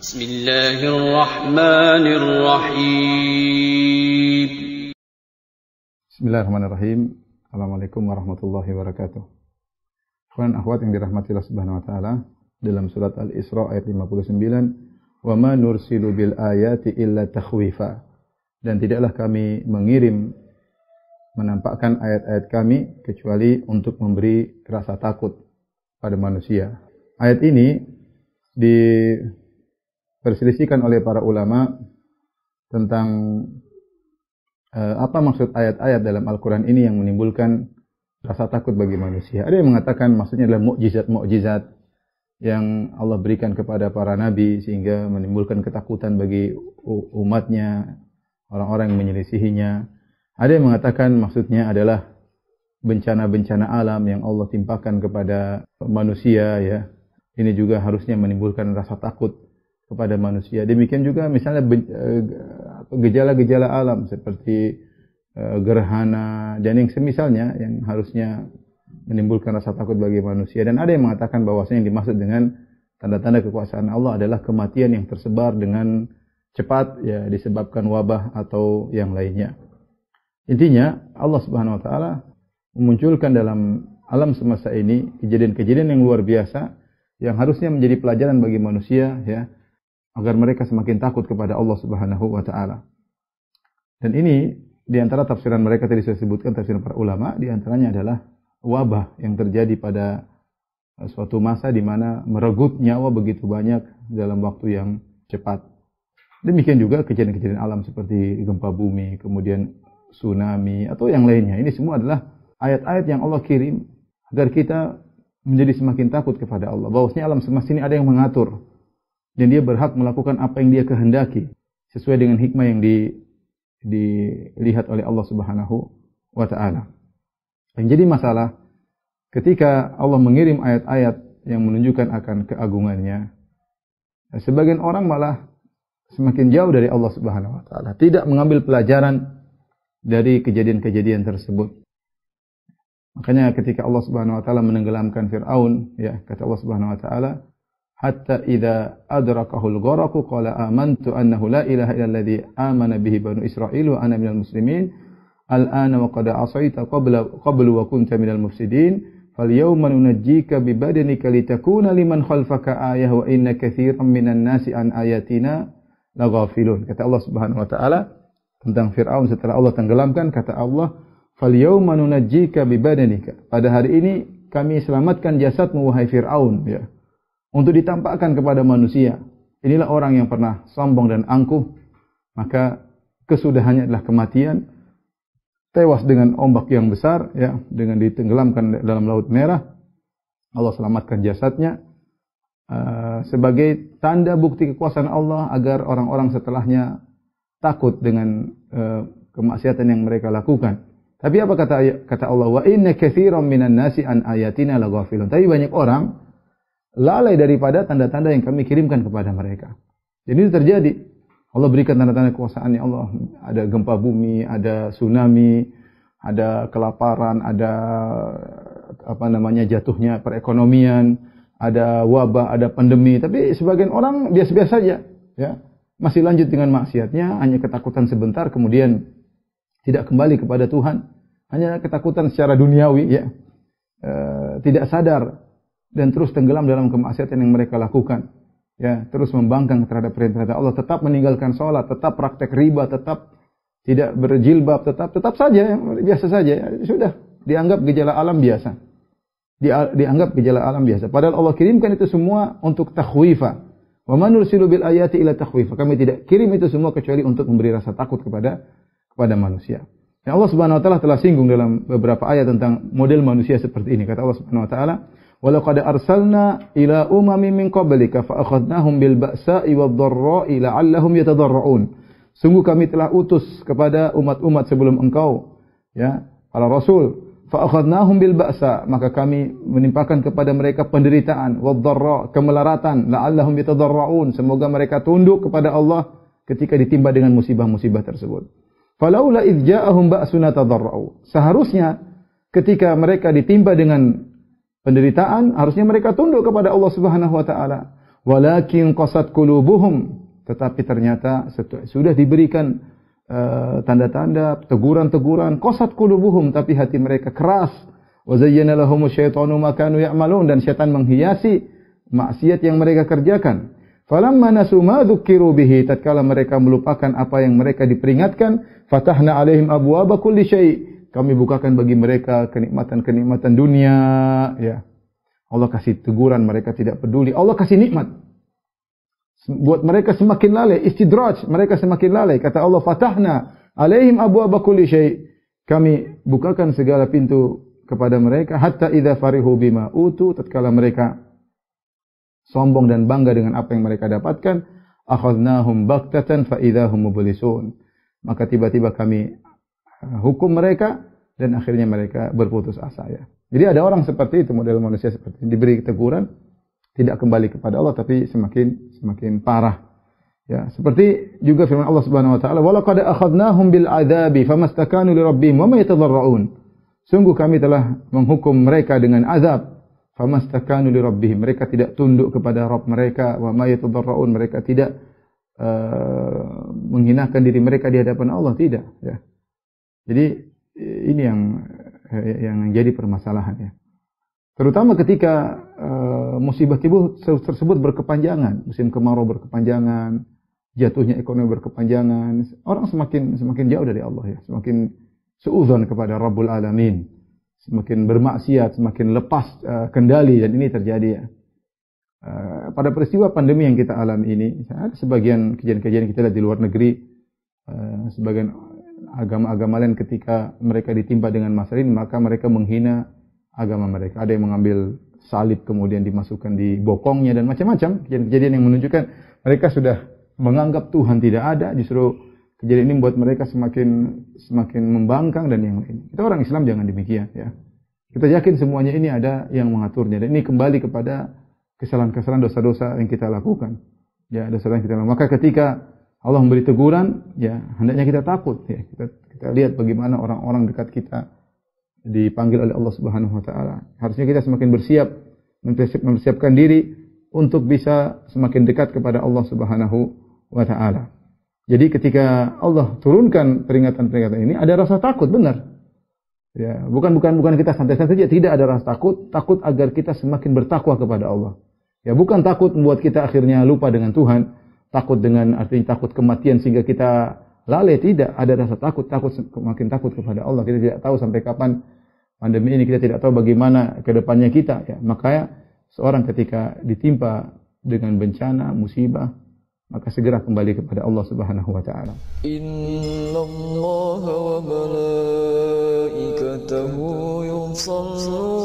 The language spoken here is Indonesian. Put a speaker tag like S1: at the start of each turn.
S1: Bismillahirrahmanirrahim.
S2: Bismillahirrahmanirrahim. Assalamualaikum warahmatullahi wabarakatuh. Ikhwan akhwat yang dirahmati Allah Subhanahu wa taala, dalam surat Al-Isra ayat 59, "Wa ma nursilu bil ayati illa takhwifa." Dan tidaklah kami menampakkan ayat-ayat kami kecuali untuk memberi rasa takut pada manusia. Ayat ini diperselisihkan oleh para ulama tentang apa maksud ayat-ayat dalam Al-Quran ini yang menimbulkan rasa takut bagi manusia. Ada yang mengatakan maksudnya adalah mukjizat-mukjizat yang Allah berikan kepada para nabi sehingga menimbulkan ketakutan bagi umatnya, orang-orang yang menyelisihinya. Ada yang mengatakan maksudnya adalah bencana-bencana alam yang Allah timpakan kepada manusia, ya. Ini juga harusnya menimbulkan rasa takut kepada manusia. Demikian juga misalnya gejala-gejala alam seperti gerhana dan yang semisalnya yang harusnya menimbulkan rasa takut bagi manusia. Dan ada yang mengatakan bahwasanya yang dimaksud dengan tanda-tanda kekuasaan Allah adalah kematian yang tersebar dengan cepat, ya, disebabkan wabah atau yang lainnya. Intinya Allah Subhanahu wa taala memunculkan dalam alam semesta ini kejadian-kejadian yang luar biasa yang harusnya menjadi pelajaran bagi manusia, ya, agar mereka semakin takut kepada Allah Subhanahu wa taala. Dan ini di antara tafsiran mereka tadi saya sebutkan, tafsiran para ulama, di antaranya adalah wabah yang terjadi pada suatu masa di mana merenggut nyawa begitu banyak dalam waktu yang cepat. Demikian juga kejadian-kejadian alam seperti gempa bumi, kemudian tsunami atau yang lainnya. Ini semua adalah ayat-ayat yang Allah kirim agar kita menjadi semakin takut kepada Allah. Bahwasanya alam semesta ini ada yang mengatur dan dia berhak melakukan apa yang dia kehendaki sesuai dengan hikmah yang dilihat oleh Allah Subhanahu wa taala. Yang jadi masalah ketika Allah mengirim ayat-ayat yang menunjukkan akan keagungannya, sebagian orang malah semakin jauh dari Allah Subhanahu wa taala, tidak mengambil pelajaran dari kejadian-kejadian tersebut. Makanya ketika Allah Subhanahu wa taala menenggelamkan Firaun, ya, kata Allah Subhanahu wa taala, hatta idza adrakahul gharaqu qala amantu annahu la ilaha illalladzi amana bihi banu Israil wa ana minal muslimin al-ana wa qad asaita qablu wa kunta minal mufsidin falyawma nunajjika bi badanika litakuna liman khalfaka ayah wa inna katsiran minan nasi an ayatina laghafilun. Kata Allah Subhanahu wa taala tentang Firaun setelah Allah tenggelamkan, kata Allah, falyawma nunajjika bi badanika. Pada hari ini kami selamatkan jasadmu wahai Firaun, ya, untuk ditampakkan kepada manusia. Inilah orang yang pernah sombong dan angkuh, maka kesudahannya adalah kematian, tewas dengan ombak yang besar, ya, dengan ditenggelamkan dalam Laut Merah. Allah selamatkan jasadnya sebagai tanda bukti kekuasaan Allah agar orang-orang setelahnya takut dengan kemaksiatan yang mereka lakukan. Tapi apa kata Allah? Wa inna katsiran minan nasi an ayatina laghafilun. Tapi banyak orang lalai daripada tanda-tanda yang kami kirimkan kepada mereka. Jadi itu terjadi. Allah berikan tanda-tanda kekuasaannya Allah. Ada gempa bumi, ada tsunami, ada kelaparan, ada jatuhnya perekonomian, ada wabah, ada pandemi. Tapi sebagian orang biasa-biasa saja, ya, masih lanjut dengan maksiatnya, hanya ketakutan sebentar, kemudian tidak kembali kepada Tuhan, hanya ketakutan secara duniawi, ya, tidak sadar dan terus tenggelam dalam kemaksiatan yang mereka lakukan, ya, terus membangkang terhadap perintah Allah, tetap meninggalkan sholat, tetap praktek riba, tetap tidak berjilbab, tetap saja, ya, biasa saja, ya, sudah dianggap gejala alam biasa, dianggap gejala alam biasa. Padahal Allah kirimkan itu semua untuk takhwifa. Wa man nursilu bil ayati ila takhwifa. Kami tidak kirim itu semua kecuali untuk memberi rasa takut kepada manusia. Dan Allah Subhanahu wa taala telah singgung dalam beberapa ayat tentang model manusia seperti ini. Kata Allah Subhanahu wa taala, "Wa laqad arsalna ila umamin min qablika fa akhadnahum bil ba'sa'i wad dharra'i la'allahum yatadarra'un." Sungguh kami telah utus kepada umat-umat sebelum engkau, ya, para rasul. Fa akhadnahum bil ba'sa, maka kami menimpakan kepada mereka penderitaan, wad dharra, kemelaratan, la'allahum yatadarra'un, semoga mereka tunduk kepada Allah ketika ditimpa dengan musibah-musibah tersebut. Falaula idz ja'ahum ba'suna tadarra'u. Seharusnya ketika mereka ditimpa dengan penderitaan, harusnya mereka tunduk kepada Allah Subhanahu wa taala. walakin qasat qulubuhum, tetapi ternyata sudah diberikan tanda-tanda, teguran-teguran, qasat qulubuhum, tapi hati mereka keras. Wa zayyana lahumus syaitanu ma kanu ya'malun, dan syaitan menghiasi maksiat yang mereka kerjakan. Falamma nasu ma dzukiru bihi, tatkala mereka melupakan apa yang mereka diperingatkan, fatahna alaihim abwaaba kulli syai', kami bukakan bagi mereka kenikmatan-kenikmatan dunia, ya. Allah kasih teguran, mereka tidak peduli. Allah kasih nikmat, buat mereka semakin lalai, istidraj, mereka semakin lalai. Kata Allah, fatahna alaihim abwaaba kulli syai', kami bukakan segala pintu kepada mereka, hatta idza farihu bima utu, tatkala mereka sombong dan bangga dengan apa yang mereka dapatkan, akhadnahum baktatan fa idzahum mublisun, maka tiba-tiba kami hukum mereka dan akhirnya mereka berputus asa, ya. Jadi ada orang seperti itu, model manusia seperti ini, diberi teguran tidak kembali kepada Allah, tapi semakin parah, ya. Seperti juga firman Allah Subhanahu wa taala, wa laqad akhadnahum bil adzabi famastakanu li rabbihim wa ma yatadarrun, sungguh kami telah menghukum mereka dengan azab, famastakanu li rabbihim, mereka tidak tunduk kepada Rabb mereka, wa ma yatadarrun, mereka tidak menghinakan diri mereka di hadapan Allah, tidak, ya. Jadi ini yang jadi permasalahan, ya. Terutama ketika musibah tersebut berkepanjangan, musim kemarau berkepanjangan, jatuhnya ekonomi berkepanjangan, orang semakin jauh dari Allah, ya, semakin suudzon kepada Rabbul Alamin, semakin bermaksiat, semakin lepas kendali, dan ini terjadi, ya. Pada peristiwa pandemi yang kita alami ini, ada sebagian kejadian-kejadian kita lihat di luar negeri, sebagian agama-agama lain ketika mereka ditimpa dengan masalah ini, maka mereka menghina agama mereka. Ada yang mengambil salib kemudian dimasukkan di bokongnya dan macam-macam kejadian-kejadian yang menunjukkan mereka sudah menganggap Tuhan tidak ada. Justru kejadian ini membuat mereka semakin membangkang dan yang lain. Kita orang Islam jangan demikian, ya. Kita yakin semuanya ini ada yang mengaturnya, dan ini kembali kepada kesalahan-kesalahan, dosa-dosa yang kita lakukan, ya, dosa yang kita lakukan. Maka ketika Allah memberi teguran, ya, hendaknya kita takut, ya. Kita lihat bagaimana orang-orang dekat kita dipanggil oleh Allah Subhanahu wa taala. Harusnya kita semakin bersiap, mempersiapkan diri untuk bisa semakin dekat kepada Allah Subhanahu wa taala. Jadi ketika Allah turunkan peringatan-peringatan ini, ada rasa takut, benar. Ya, bukan kita santai-santai saja, tidak ada rasa takut agar kita semakin bertakwa kepada Allah. Ya, bukan takut membuat kita akhirnya lupa dengan Tuhan. Takut dengan artinya takut kematian sehingga kita lalai, tidak. Ada rasa semakin takut kepada Allah. Kita tidak tahu sampai kapan pandemi ini, kita tidak tahu bagaimana ke depannya kita, ya. Makanya seorang ketika ditimpa dengan bencana, musibah, maka segera kembali kepada Allah Subhanahu wa taala. Innallaha wa malaikatahu yusalluna